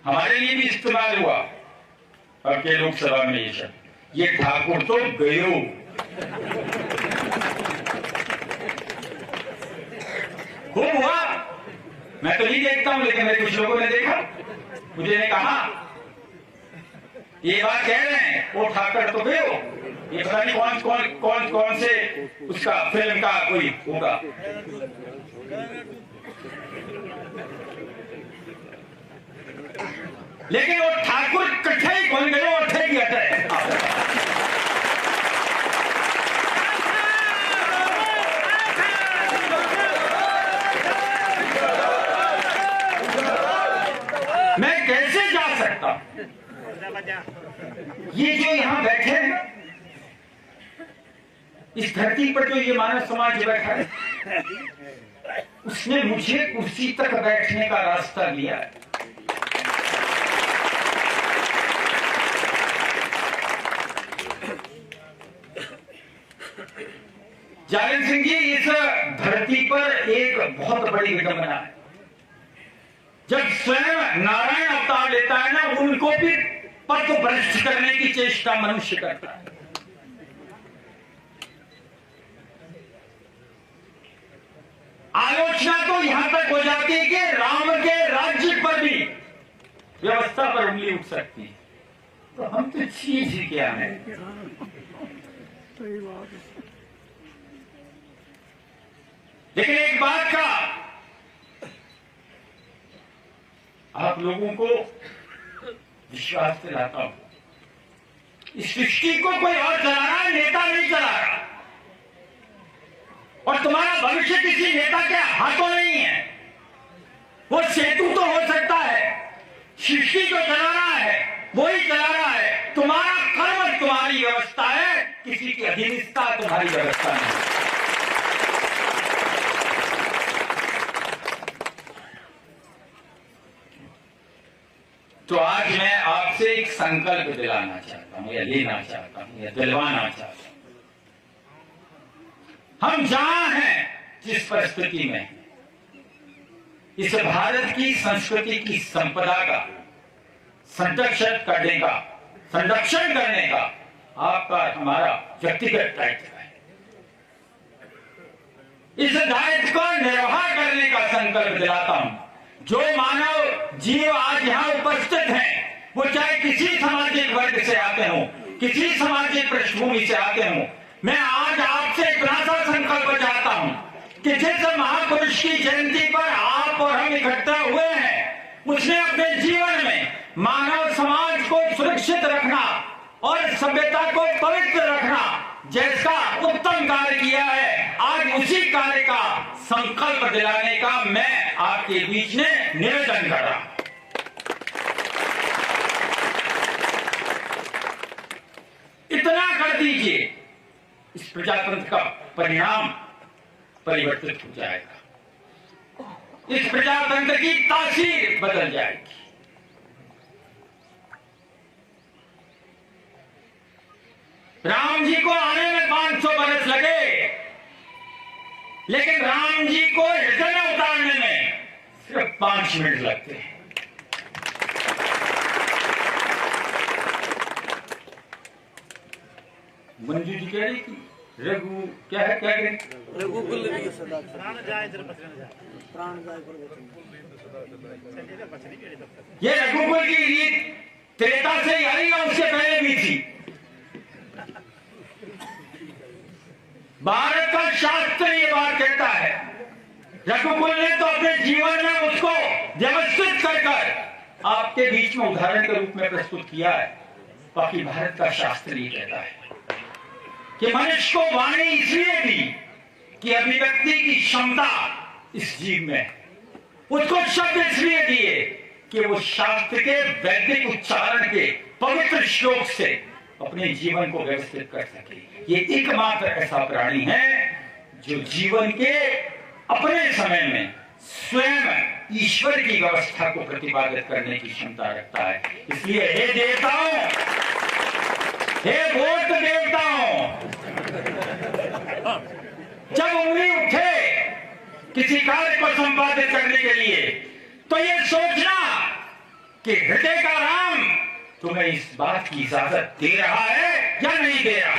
हमारे लिए भी इस्तेमाल हुआ अब के लोकसभा में ये शब्द, ये ठाकुर तो गयो। खूब हुआ, मैं तो नहीं देखता हूं, लेकिन मेरे कुछ लोगों ने देखा, मुझे ने कहा ये बात कह रहे हैं वो ठाकर तो गयो, ये पता नहीं कौन कौन कौन कौन से उसका फिल्म का कोई होगा। लेकिन वो ठाकुर कट्ठे ही कौन गए, वो अठे ही अठे। मैं कैसे जा सकता, ये जो यहां बैठे हैं, इस धरती पर जो ये मानव समाज बैठा है, उसने मुझे कुर्सी तक बैठने का रास्ता दिया है। जागरण सिंह जी, इस धरती पर एक बहुत बड़ी विडंबना है, जब स्वयं नारायण अवतार लेता है ना, उनको भी पथ भ्रष्ट करने की चेष्टा मनुष्य करता है। आलोचना तो यहां तक हो जाती है कि राम के राज्य पर भी व्यवस्था पर उंगली उठ सकती है, तो हम तो चीज ही क्या है। लेकिन एक बात का आप लोगों को विश्वास दिलाता हूं, इस सृष्टि को कोई और चला रहा है, नेता नहीं चला रहा, और तुम्हारा भविष्य किसी नेता के हाथों नहीं है। वो सेतु तो हो सकता है, सृष्टि जो चला रहा है वही चला रहा है, तुम्हारा कर्म तुम्हारी व्यवस्था है, किसी की अधीनस्था तुम्हारी व्यवस्था नहीं। तो आज मैं आपसे एक संकल्प दिलाना चाहता हूं, या लेना चाहता हूं, या दिलवाना चाहता हूं। हम जहां हैं, जिस परिस्थिति में, इस भारत की संस्कृति की संपदा का संरक्षण करने का आपका हमारा व्यक्तिगत दायित्व है। इस दायित्व को निर्वाह करने का संकल्प दिलाता हूं। जो मानव जीव आज यहां उपस्थित हैं, वो चाहे किसी सामाजिक वर्ग से आते हों, किसी सामाजिक पृष्ठभूमि से आते हों, मैं आज आपसे इतना सा संकल्प चाहता हूं कि जिस महापुरुष की जयंती पर आप और हम इकट्ठा हुए हैं, उसने अपने जीवन में मानव समाज को सुरक्षित रखना और सभ्यता को पवित्र रखना जैसा उत्तम कार्य किया है, आज उसी कार्य का संकल्प दिलाने का मैं आपके बीच में निवेदन कर रहा हूं। इतना कर दीजिए, इस प्रजातंत्र का परिणाम परिवर्तित हो जाएगा, इस प्रजातंत्र की तासीर बदल जाएगी। राम जी को आने में 500 बरस लगे, लेकिन राम जी को हृदय में उतारने में सिर्फ 5 मिनट लगते हैं। मंजू जी कह रही थी, रघु क्या है, क्या करें, रघुकुल प्राण जाए प्राण जाए। ये रघुकुल की रीत त्रेता से आई और उससे पहले भी थी। भारत का शास्त्र ये बात कहता है, रघुकुल ने तो अपने जीवन में उसको व्यवस्थित कर आपके बीच में उदाहरण के रूप में प्रस्तुत किया है। बाकी भारत का शास्त्र ये कहता है कि मनुष्य को वाणी इसलिए दी कि अभिव्यक्ति की क्षमता इस जीव में है, उसको शब्द इसलिए दिए कि वो शास्त्र के वैदिक उच्चारण के पवित्र श्लोक से अपने जीवन को व्यवस्थित कर सके। ये एकमात्र ऐसा प्राणी है जो जीवन के अपने समय में स्वयं ईश्वर की व्यवस्था को प्रतिपादित करने की क्षमता रखता है। इसलिए हे देवताओं, हे वोट देवताओं, जब उंगली उठे किसी कार्य को संपादित करने के लिए, तो ये सोचना कि हृदय का राम तुम्हें इस बात की इजाजत दे रहा है या नहीं दे रहा।